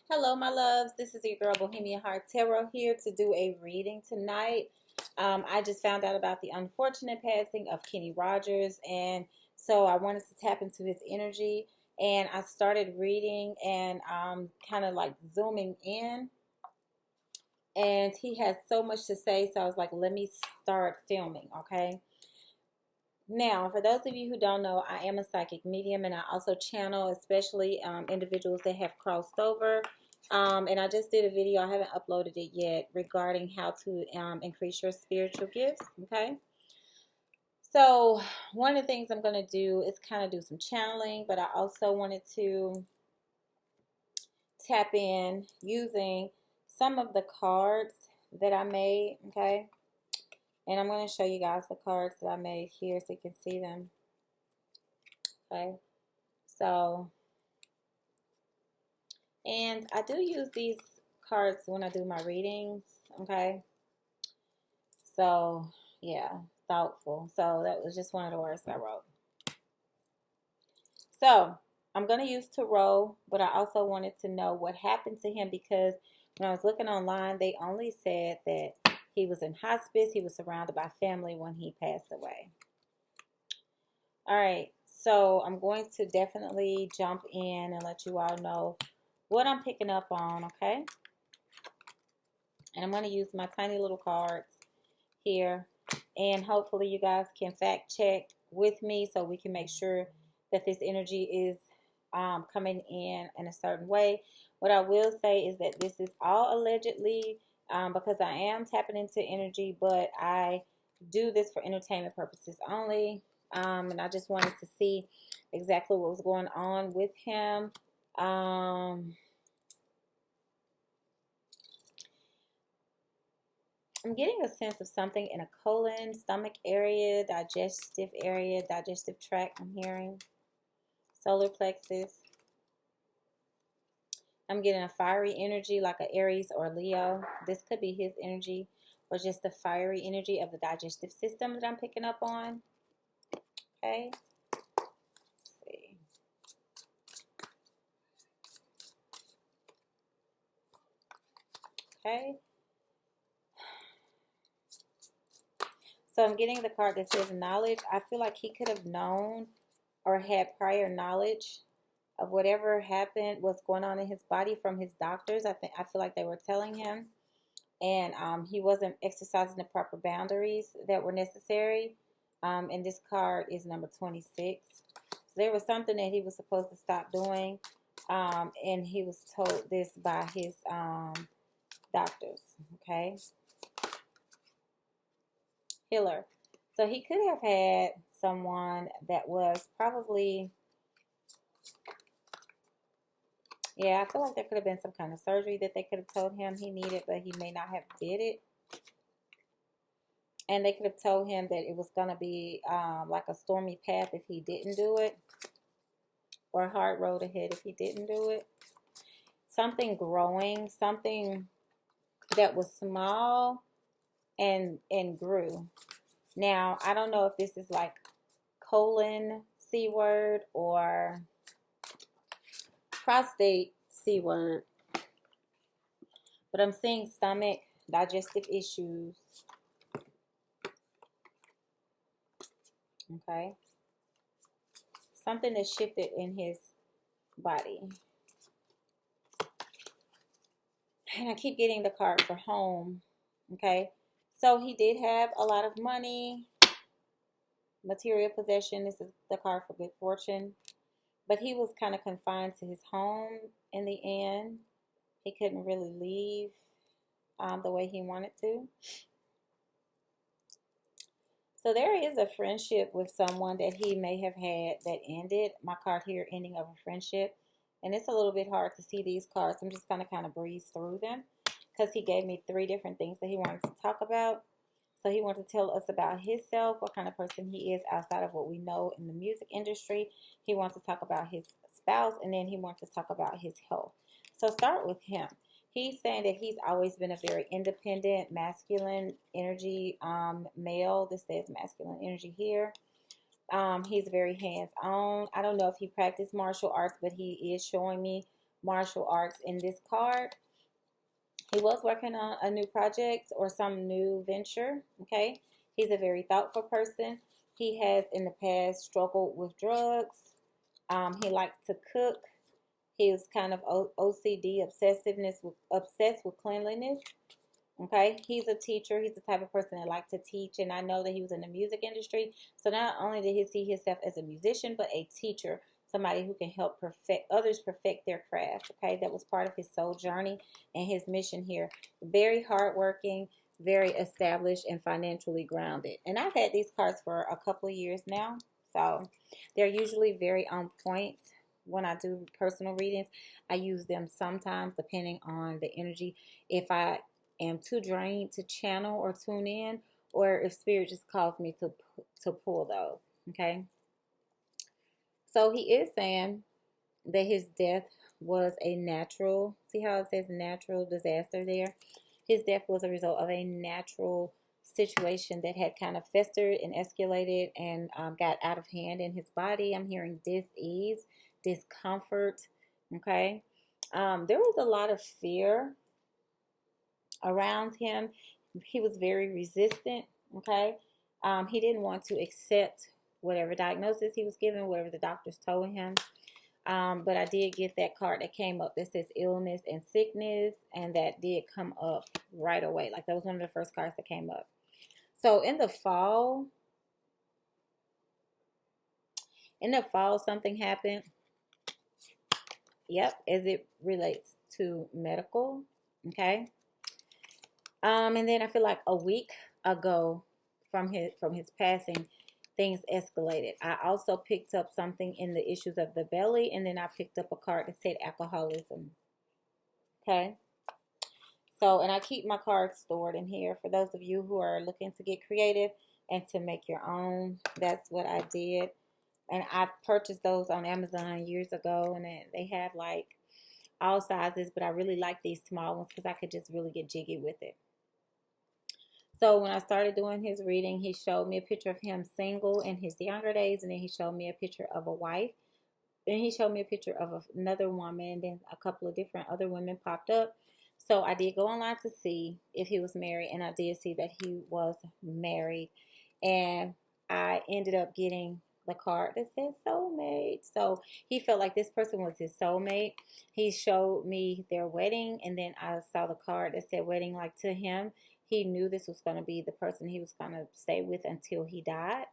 Hello, my loves. This is your girl Bohemian Heart Tarot here to do a reading tonight. I just found out about the unfortunate passing of Kenny Rogers, and so I wanted to tap into his energy. And I started reading and kind of like zooming in, and he has so much to say. So I was like, let me start filming, okay? Now, for those of you who don't know, I am a psychic medium and I also channel, especially individuals that have crossed over. And I just did a video, I haven't uploaded it yet, regarding how to increase your spiritual gifts, okay? So, one of the things I'm going to do is kind of do some channeling, but I also wanted to tap in using some of the cards that I made, okay? And I'm going to show you guys the cards that I made here so you can see them. Okay, so, and I do use these cards when I do my readings. Okay, so yeah, thoughtful. So that was just one of the words I wrote. So I'm going to use tarot, but I also wanted to know what happened to him because when I was looking online, they only said that he was in hospice. He was surrounded by family when he passed away. All right, so I'm going to definitely jump in and let you all know what I'm picking up on, okay? And I'm going to use my tiny little cards here. And hopefully you guys can fact check with me so we can make sure that this energy is coming in a certain way. What I will say is that this is all allegedly because I am tapping into energy, but I do this for entertainment purposes only. And I just wanted to see exactly what was going on with him. I'm getting a sense of something in a colon, stomach area, digestive tract, I'm hearing. Solar plexus. I'm getting a fiery energy like an Aries or Leo. This could be his energy or just the fiery energy of the digestive system that I'm picking up on. Okay. Let's see. Okay. So I'm getting the card that says knowledge. I feel like he could have known or had prior knowledge of whatever happened, what's going on in his body from his doctors. I feel like they were telling him, and he wasn't exercising the proper boundaries that were necessary. And this card is number 26. So there was something that he was supposed to stop doing, and he was told this by his doctors. Okay, healer. So he could have had someone that was probably, yeah, I feel like there could have been some kind of surgery that they could have told him he needed, but he may not have did it. And they could have told him that it was going to be like a stormy path if he didn't do it, or a hard road ahead if he didn't do it. Something growing, something that was small and grew. Now, I don't know if this is like colon C word or prostate C word, but I'm seeing stomach, digestive issues. Okay. Something that shifted in his body. And I keep getting the card for home. Okay. So he did have a lot of money, material possession. This is the card for good fortune. But he was kind of confined to his home in the end. He couldn't really leave the way he wanted to. So there is a friendship with someone that he may have had that ended. My card here, ending of a friendship. And it's a little bit hard to see these cards. I'm just going to kind of breeze through them because he gave me 3 different things that he wanted to talk about. So he wanted to tell us about himself, what kind of person he is outside of what we know in the music industry. He wants to talk about his spouse, and then he wants to talk about his health. So start with him. He's saying that he's always been a very independent, masculine energy male. This says masculine energy here. He's very hands-on. I don't know if he practiced martial arts, but he is showing me martial arts. In this card, he was working on a new project or some new venture. Okay. He's a very thoughtful person. He has in the past struggled with drugs. He likes to cook. He was kind of OCD, obsessed with cleanliness. Okay, he's a teacher. He's the type of person that likes to teach, and I know that he was in the music industry. So not only did he see himself as a musician, but a teacher, somebody who can help perfect their craft. Okay, that was part of his soul journey and his mission here. Very hardworking, very established, and financially grounded. And I've had these cards for a couple of years now, so they're usually very on point. When I do personal readings, I use them sometimes depending on the energy. If I am too drained to channel or tune in, or if spirit just calls me to pull those. Okay, so he is saying that his death was a natural, see how it says natural disaster there? His death was a result of a natural situation that had kind of festered and escalated and got out of hand in his body. I'm hearing dis-ease, discomfort. Okay, there was a lot of fear around him. He was very resistant. Okay, he didn't want to accept whatever diagnosis he was given, whatever the doctors told him. But I did get that card that came up that says illness and sickness, and that did come up right away. Like that was one of the first cards that came up. So in the fall, something happened. Yep, as it relates to medical. Okay. And then I feel like a week ago from his passing, things escalated. I also picked up something in the issues of the belly, and then I picked up a card that said alcoholism. Okay. So, and I keep my cards stored in here for those of you who are looking to get creative and to make your own. That's what I did. And I purchased those on Amazon years ago, and they have like all sizes, but I really like these small ones because I could just really get jiggy with it. So when I started doing his reading, he showed me a picture of him single in his younger days, and then he showed me a picture of a wife. Then he showed me a picture of another woman, and then a couple of different other women popped up. So I did go online to see if he was married, and I did see that he was married. And I ended up getting the card that said soulmate. So he felt like this person was his soulmate. He showed me their wedding, and then I saw the card that said wedding. Like to him, he knew this was going to be the person he was going to stay with until he died.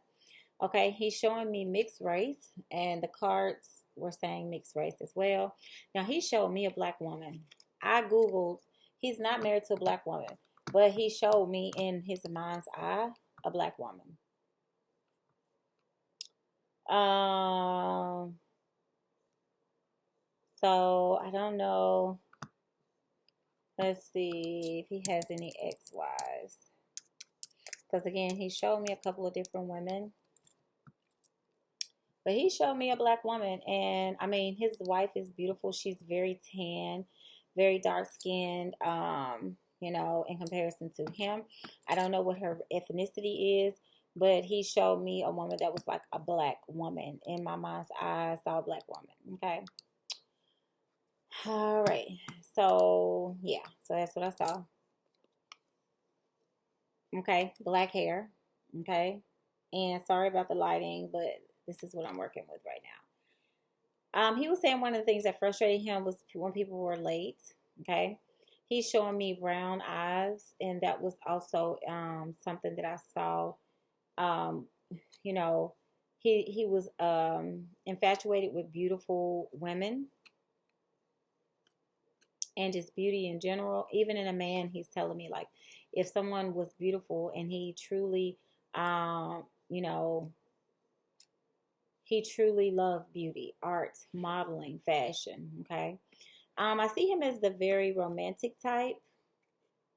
Okay, he's showing me mixed race, and the cards were saying mixed race as well. Now, he showed me a black woman. I Googled, he's not married to a black woman, but he showed me in his mind's eye a black woman. So I don't know. Let's see if he has any ex-wives. Because again, he showed me a couple of different women. But he showed me a black woman, and I mean, his wife is beautiful. She's very tan, very dark skinned, you know, in comparison to him. I don't know what her ethnicity is, but he showed me a woman that was like a black woman. In my mind's eye, I saw a black woman. Okay. All right. So, yeah. So that's what I saw. Okay. Black hair. Okay. And sorry about the lighting, but this is what I'm working with right now. He was saying one of the things that frustrated him was when people were late. Okay. He's showing me brown eyes, and that was also something that I saw. Um, you know, he was infatuated with beautiful women and just beauty in general. Even in a man, he's telling me like if someone was beautiful and he truly, you know, he truly loved beauty, art, modeling, fashion. Okay. I see him as the very romantic type.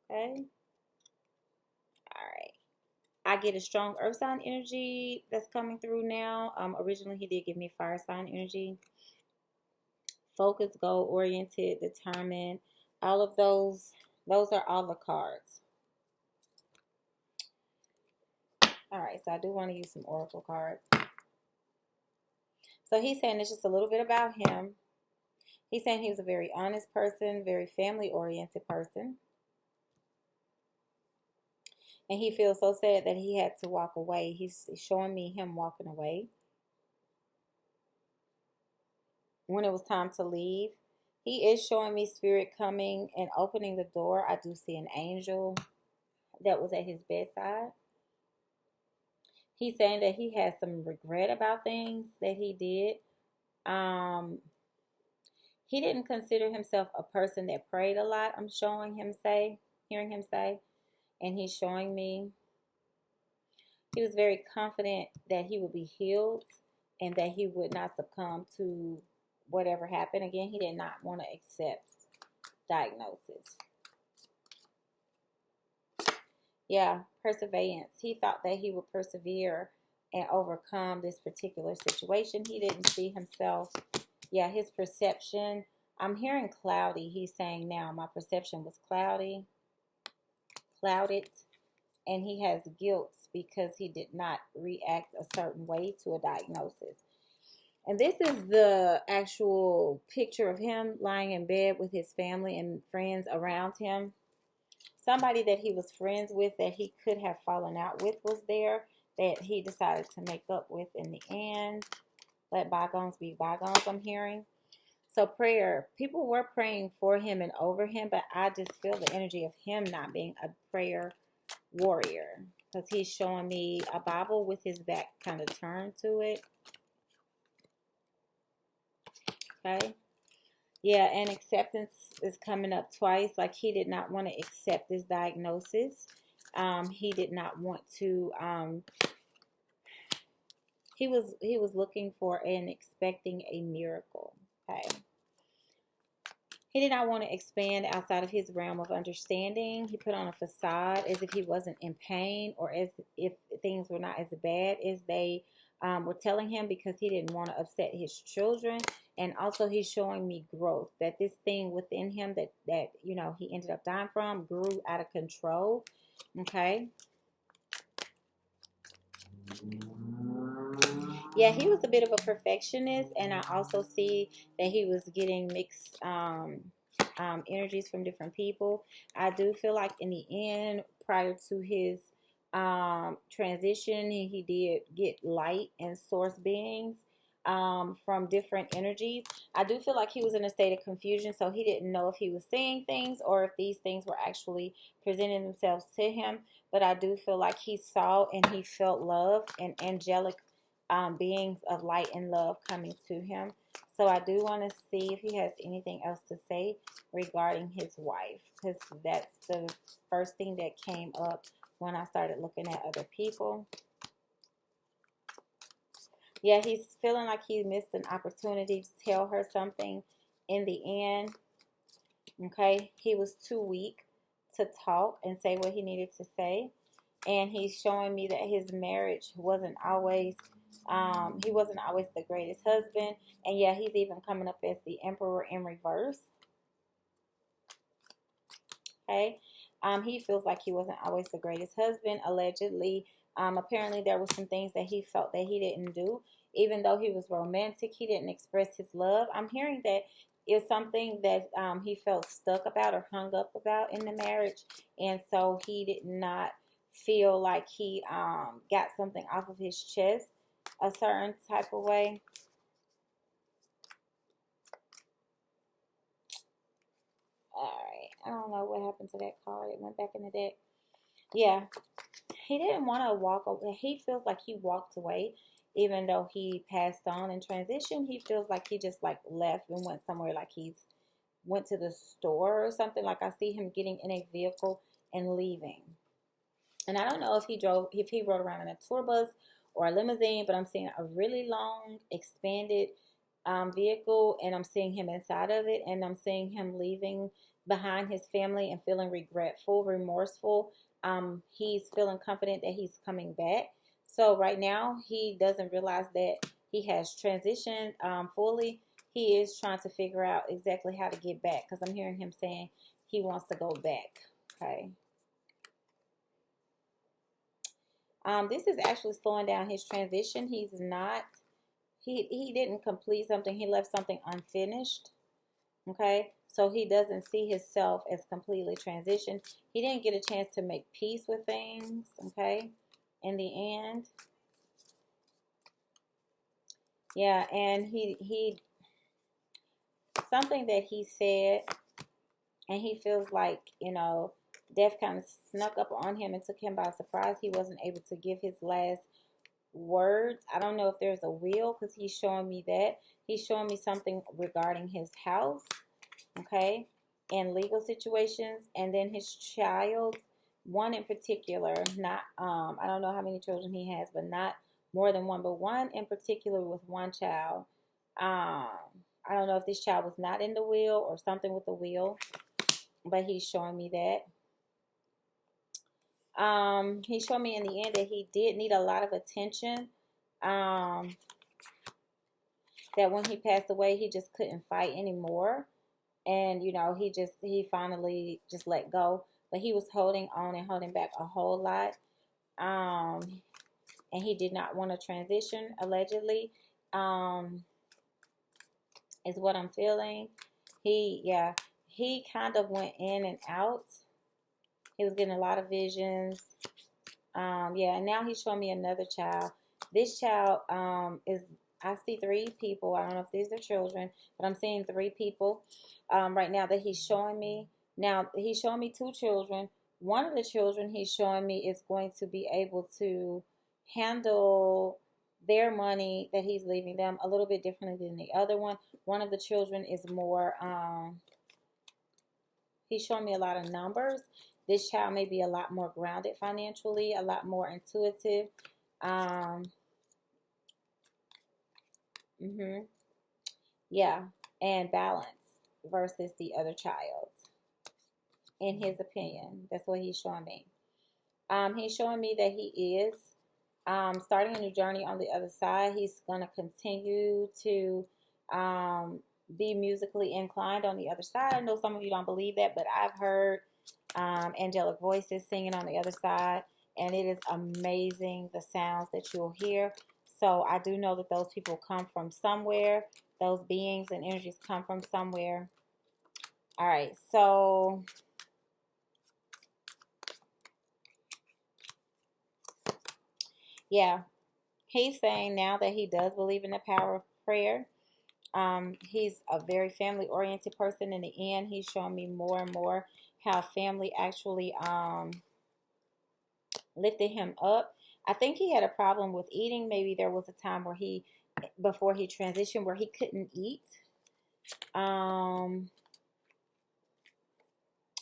Okay. All right. I get a strong earth sign energy that's coming through now. Originally, he did give me fire sign energy. Focused, goal oriented, determined. All of those are all the cards. All right, so I do want to use some oracle cards. So he's saying it's just a little bit about him. He's saying he was a very honest person, very family-oriented person. And he feels so sad that he had to walk away. He's showing me him walking away. When it was time to leave, he is showing me spirit coming and opening the door. I do see an angel that was at his bedside. He's saying that he has some regret about things that he did. Um, he didn't consider himself a person that prayed a lot. I'm hearing him say, and he's showing me he was very confident that he would be healed and that he would not succumb to whatever happened. Again, he did not want to accept diagnosis. Yeah, perseverance. He thought that he would persevere and overcome this particular situation. He didn't see himself. Yeah, his perception. I'm hearing cloudy. He's saying now, my perception was clouded. And he has guilt because he did not react a certain way to a diagnosis. And this is the actual picture of him lying in bed with his family and friends around him. Somebody that he was friends with that he could have fallen out with was there, that he decided to make up with in the end. Let bygones be bygones, I'm hearing. So prayer, people were praying for him and over him, but I just feel the energy of him not being a prayer warrior, because he's showing me a Bible with his back kind of turned to it. Okay. Yeah, and acceptance is coming up twice. Like he did not want to accept this diagnosis. He did not want to. He was looking for and expecting a miracle. Okay. He did not want to expand outside of his realm of understanding. He put on a facade as if he wasn't in pain or as if things were not as bad as they were telling him, because he didn't want to upset his children. And also he's showing me growth, that this thing within him that he ended up dying from grew out of control. Okay. Yeah, he was a bit of a perfectionist, and I also see that he was getting mixed energies from different people. I do feel like in the end, prior to his transition, he did get light and source beings from different energies. I do feel like he was in a state of confusion, so he didn't know if he was seeing things or if these things were actually presenting themselves to him. But I do feel like he saw and he felt love and angelic beings of light and love coming to him. So I do want to see if he has anything else to say regarding his wife, because that's the first thing that came up when I started looking at other people. Yeah, he's feeling like he missed an opportunity to tell her something in the end. Okay, he was too weak to talk and say what he needed to say. And he's showing me that his marriage wasn't always, he wasn't always the greatest husband. And yeah, he's even coming up as the emperor in reverse. Okay. He feels like he wasn't always the greatest husband, allegedly. Apparently there were some things that he felt that he didn't do. Even though he was romantic, he didn't express his love. I'm hearing that it's something that he felt stuck about or hung up about in the marriage. And so he did not feel like he got something off of his chest a certain type of way. Alright, I don't know what happened to that card. It went back in the deck. Yeah, he didn't want to walk away. He feels like he walked away, even though he passed on in transition. He feels like he just like left and went somewhere, like he's went to the store or something. Like I see him getting in a vehicle and leaving. And I don't know if he rode around in a tour bus or a limousine, but I'm seeing a really long, expanded vehicle, and I'm seeing him inside of it, and I'm seeing him leaving behind his family and feeling regretful, remorseful. He's feeling confident that he's coming back. So right now, he doesn't realize that he has transitioned fully. He is trying to figure out exactly how to get back, because I'm hearing him saying he wants to go back. Okay. This is actually slowing down his transition. He didn't complete something. He left something unfinished. Okay, so he doesn't see himself as completely transitioned. He didn't get a chance to make peace with things. Okay, in the end, yeah, and he something that he said, and he feels like, death kind of snuck up on him and took him by surprise. He wasn't able to give his last words. I don't know if there's a will, because he's showing me that. He's showing me something regarding his house, okay, and legal situations, and then his child, one in particular, not I don't know how many children he has, but not more than one, but one in particular with one child. I don't know if this child was not in the will or something with the will, but he's showing me that. He showed me in the end that he did need a lot of attention. Um, that when he passed away, he just couldn't fight anymore. And, he finally just let go. But he was holding on and holding back a whole lot. And he did not want to transition, allegedly, is what I'm feeling. He kind of went in and out. He was getting a lot of visions. And now he's showing me another child. This child I see three people. I don't know if these are children, but I'm seeing three people right now that he's showing me. Now, he's showing me two children. One of the children he's showing me is going to be able to handle their money that he's leaving them a little bit differently than the other one. One of the children is more, he's showing me a lot of numbers. This child may be a lot more grounded financially, a lot more intuitive. Mm-hmm. Yeah, and balance versus the other child, in his opinion. That's what he's showing me. He's showing me that he is starting a new journey on the other side. He's going to continue to be musically inclined on the other side. I know some of you don't believe that, but I've heard angelic voices singing on the other side, and it is amazing the sounds that you'll hear. So I do know that those people come from somewhere. Those beings and energies come from somewhere. All right, so yeah, he's saying now that he does believe in the power of prayer. He's a very family oriented person. In the end, he's showing me more and more how family actually lifted him up. I think he had a problem with eating. Maybe there was a time where before he transitioned, where he couldn't eat. Yeah,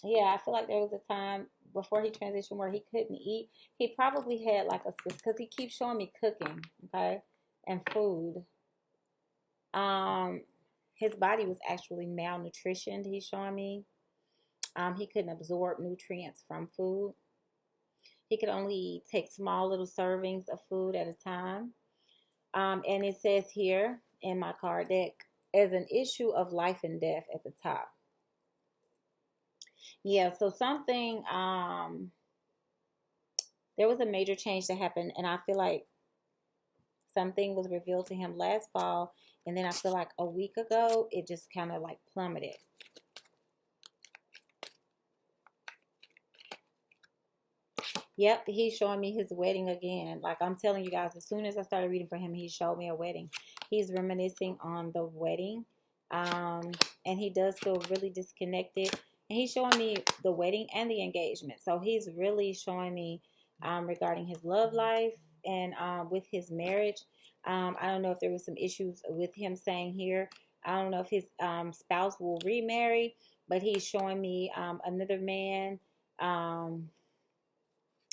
I feel like there was a time before he transitioned where he couldn't eat. He probably had like because he keeps showing me cooking, okay, and food. Um, his body was actually malnutritioned. He's showing me. He couldn't absorb nutrients from food. He could only take small little servings of food at a time. And it says here in my card deck, as an issue of life and death at the top. Yeah, so there was a major change that happened, and I feel like something was revealed to him last fall, and then I feel like a week ago, it just kind of like plummeted. Yep, he's showing me his wedding again. Like I'm telling you guys, as soon as I started reading for him, he showed me a wedding. He's reminiscing on the wedding. And he does feel really disconnected. And he's showing me the wedding and the engagement. So he's really showing me regarding his love life and with his marriage. I don't know if there was some issues with him saying here. I don't know if his spouse will remarry, but he's showing me another man.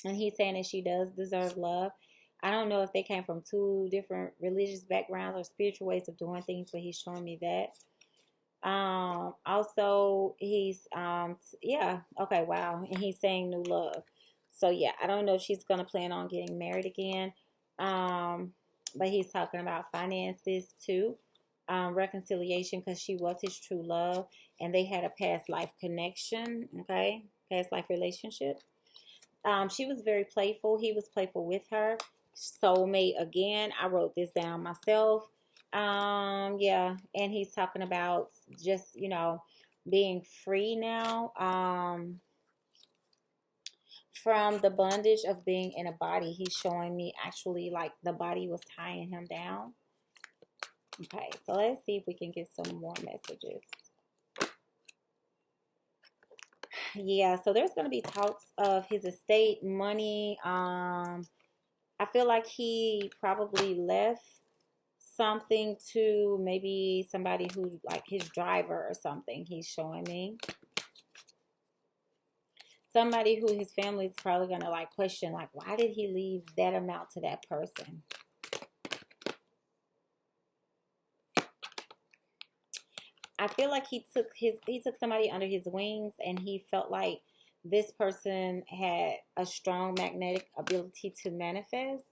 And he's saying that she does deserve love. I don't know if they came from two different religious backgrounds or spiritual ways of doing things, but he's showing me that. Also, yeah, okay, wow. And he's saying new love. So, yeah, I don't know if she's going to plan on getting married again. But he's talking about finances too. Reconciliation, because she was his true love and they had a past life connection, okay? Past life relationship. She was very playful. He was playful with her. Soulmate again. I wrote this down myself. Yeah, and he's talking about just, being free now, from the bondage of being in a body. He's showing me actually like the body was tying him down. Okay, so let's see if we can get some more messages. Yeah, so there's going to be talks of his estate, money. I feel like he probably left something to maybe somebody who, like his driver or something, he's showing me. Somebody who his family is probably going to like question, like, why did he leave that amount to that person? I feel like he took somebody under his wings, and he felt like this person had a strong magnetic ability to manifest.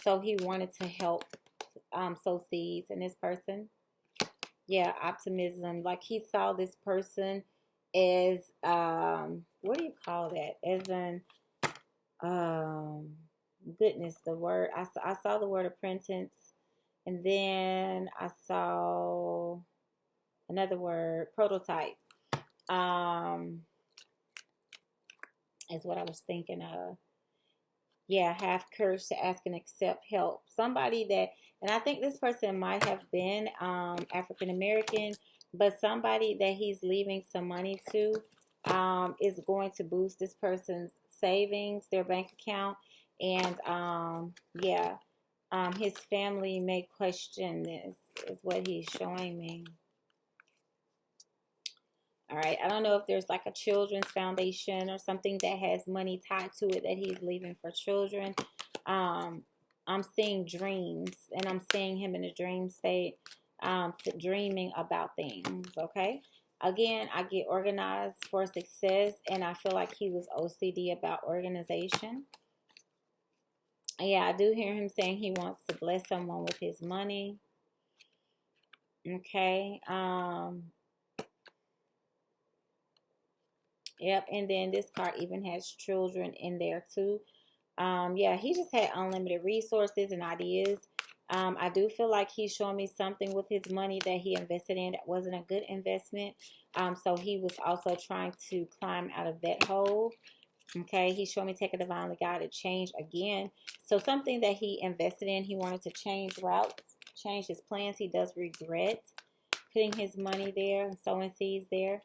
So he wanted to help sow seeds in this person. Yeah, optimism. Like he saw this person as what do you call that? As in goodness, the word I saw the word apprentice, and then I saw another word, prototype. Um, is what I was thinking of. Yeah, have courage to ask and accept help. Somebody that, and I think this person might have been African American, but somebody that he's leaving some money to is going to boost this person's savings, their bank account, and yeah, his family may question this, is what he's showing me. All right. I don't know if there's like a children's foundation or something that has money tied to it that he's leaving for children. I'm seeing dreams, and I'm seeing him in a dream state, dreaming about things. Okay. Again, I get organized for success, and I feel like he was OCD about organization. Yeah, I do hear him saying he wants to bless someone with his money. Okay. Yep, and then this card even has children in there too. Yeah, he just had unlimited resources and ideas. I do feel like he's showing me something with his money that he invested in that wasn't a good investment. So he was also trying to climb out of that hole. Okay, he's showing me take a divinely guided change again. So something that he invested in, he wanted to change routes, change his plans. He does regret putting his money there and sowing seeds there.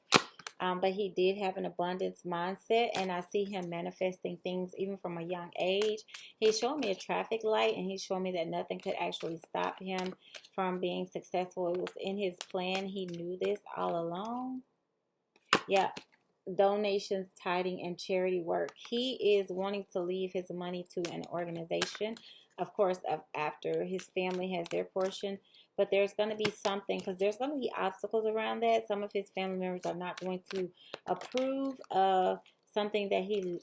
But he did have an abundance mindset, and I see him manifesting things even from a young age. He's showing me a traffic light, and he's showing me that nothing could actually stop him from being successful. It was in his plan. He knew this all along. Yeah. Donations, tithing, and charity work. He is wanting to leave his money to an organization, of course, after his family has their portion. But there's going to be something, because there's going to be obstacles around that. Some of his family members are not going to approve of something that he,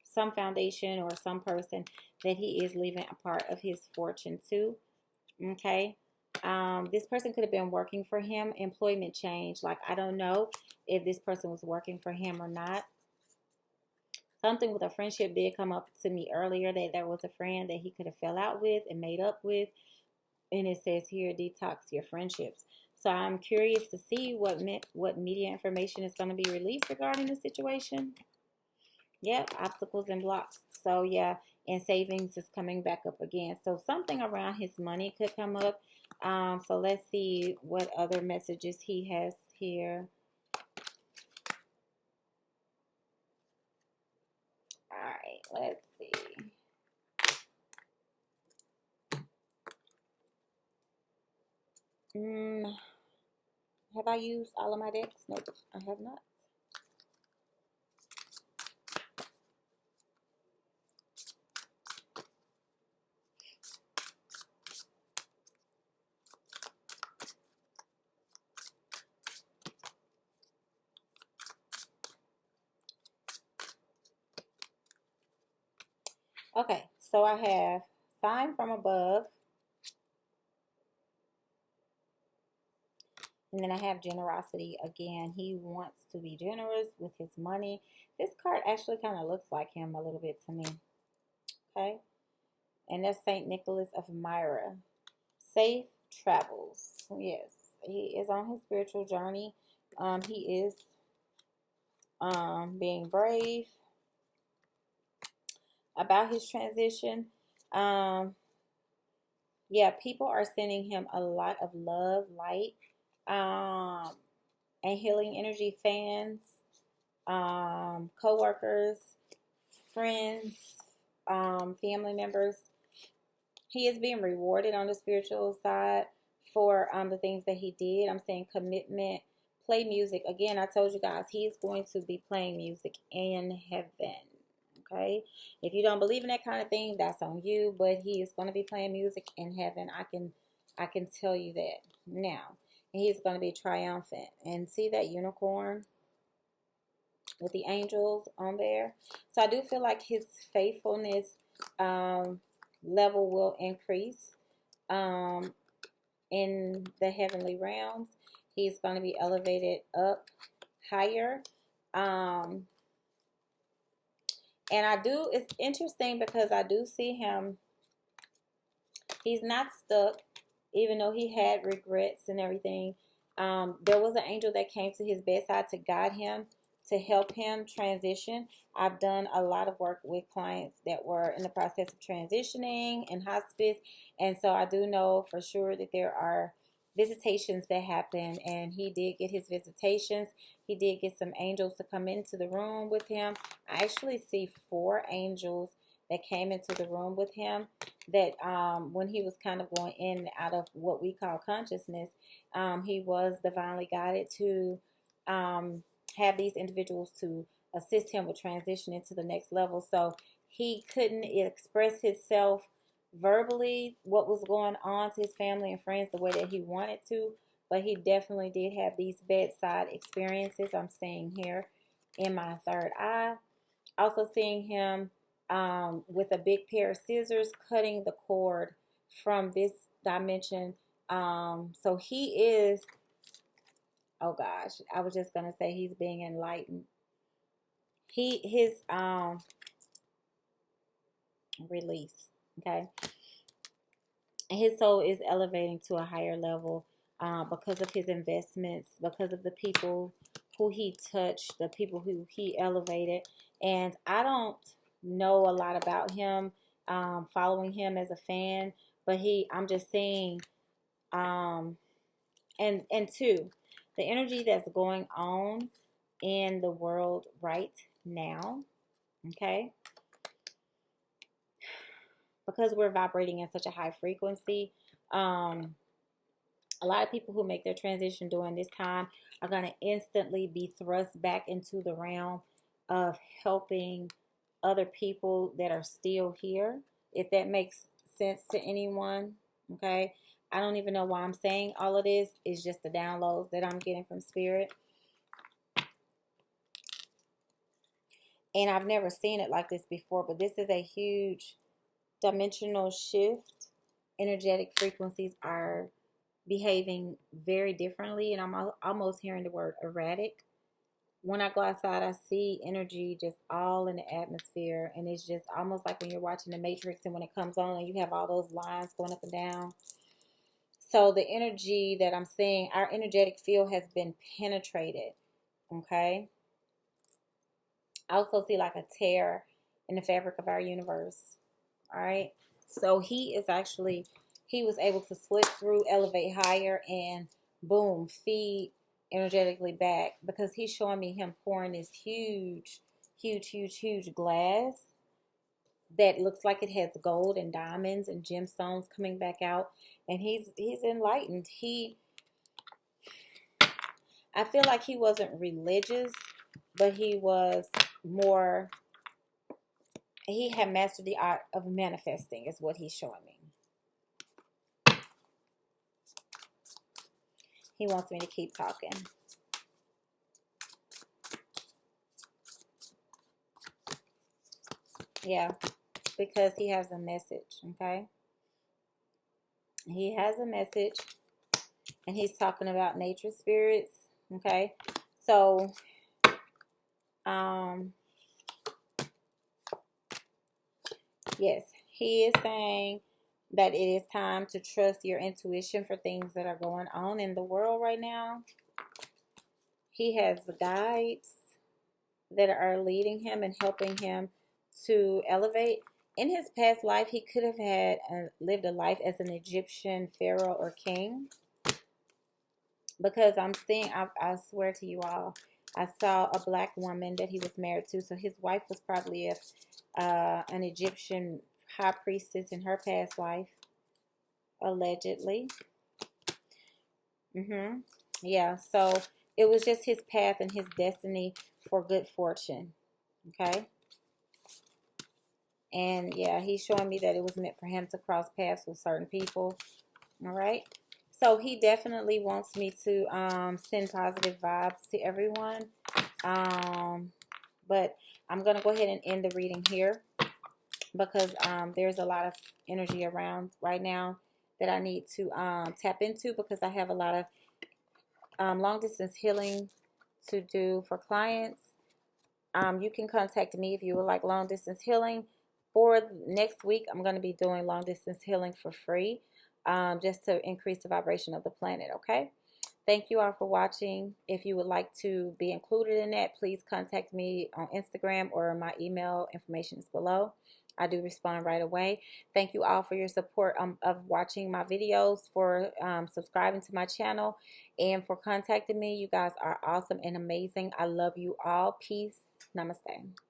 some foundation or some person that he is leaving a part of his fortune to. Okay. This person could have been working for him. Employment change. Like, I don't know if this person was working for him or not. Something with a friendship did come up to me earlier, that there was a friend that he could have fell out with and made up with. And it says here, detox your friendships. So I'm curious to see what media information is going to be released regarding the situation. Yep, obstacles and blocks. So yeah, and savings is coming back up again. So something around his money could come up. So let's see what other messages he has here. All right, let's see. Have I used all of my decks? Nope, I have not. Okay, so I have sign from above. And then I have generosity again. He wants to be generous with his money. This card actually kind of looks like him a little bit to me. Okay. And that's St. Nicholas of Myra. Safe, travels. Yes, he is on his spiritual journey. He is being brave about his transition. Um, yeah, people are sending him a lot of love, light, um, and healing energy. Fans, co-workers, friends, family members. He is being rewarded on the spiritual side for the things that he did. I'm saying commitment, play music. Again, I told you guys he is going to be playing music in heaven. Okay, if you don't believe in that kind of thing, that's on you. But he is going to be playing music in heaven. I can tell you that now. And he's going to be triumphant. And see that unicorn with the angels on there. So I do feel like his faithfulness level will increase in the heavenly realms. He's going to be elevated up higher. Um, and it's interesting because I do see him, he's not stuck, even though he had regrets and everything. There was an angel that came to his bedside to guide him, to help him transition. I've done a lot of work with clients that were in the process of transitioning in hospice. And so I do know for sure that there are visitations that happen. And he did get his visitations. He did get some angels to come into the room with him. I actually see 4 angels that came into the room with him that when he was kind of going in and out of what we call consciousness, he was divinely guided to have these individuals to assist him with transitioning to the next level. So he couldn't express himself verbally what was going on to his family and friends the way that he wanted to, but he definitely did have these bedside experiences. I'm seeing here in my third eye. Also seeing him with a big pair of scissors cutting the cord from this dimension. So he is, oh gosh, I was just gonna say he's being enlightened. His release, okay, and his soul is elevating to a higher level because of his investments, because of the people who he touched, the people who he elevated. And I don't know a lot about him, following him as a fan, but I'm just saying, and two, the energy that's going on in the world right now, okay, because we're vibrating in such a high frequency. A lot of people who make their transition during this time are going to instantly be thrust back into the realm of helping other people that are still here, if that makes sense to anyone. Okay, I don't even know why I'm saying all of this. It's just the downloads that I'm getting from spirit, and I've never seen it like this before, but this is a huge dimensional shift. Energetic frequencies are behaving very differently, and I'm almost hearing the word erratic. When I go outside, I see energy just all in the atmosphere, and it's just almost like when you're watching the Matrix, and when it comes on and you have all those lines going up and down. So the energy that I'm seeing, our energetic field has been penetrated, okay? I also see like a tear in the fabric of our universe, all right? So he was able to slip through, elevate higher, and boom, feed energetically back, because he's showing me him pouring this huge, huge, huge, huge glass that looks like it has gold and diamonds and gemstones coming back out, and he's enlightened. I feel like he wasn't religious, but he had mastered the art of manifesting, is what he's showing me. He wants me to keep talking. Yeah, because he has a message, okay? He has a message, and he's talking about nature spirits, okay? So, yes, he is saying that it is time to trust your intuition for things that are going on in the world right now. He has guides that are leading him and helping him to elevate. In his past life, he could have had lived a life as an Egyptian pharaoh or king, because I'm seeing, I swear to you all, I saw a black woman that he was married to. So his wife was probably an Egyptian high priestess in her past life, allegedly. Yeah, so it was just his path and his destiny for good fortune. Okay. And yeah, he's showing me that it was meant for him to cross paths with certain people. All right. So he definitely wants me to send positive vibes to everyone. But I'm going to go ahead and end the reading here, because there's a lot of energy around right now that I need to tap into, because I have a lot of long distance healing to do for clients. You can contact me if you would like long distance healing. For next week, I'm going to be doing long distance healing for free, just to increase the vibration of the planet. Okay. Thank you all for watching. If you would like to be included in that, please contact me on Instagram, or my email information is below. I do respond right away. Thank you all for your support of watching my videos, for subscribing to my channel, and for contacting me. You guys are awesome and amazing. I love you all. Peace. Namaste.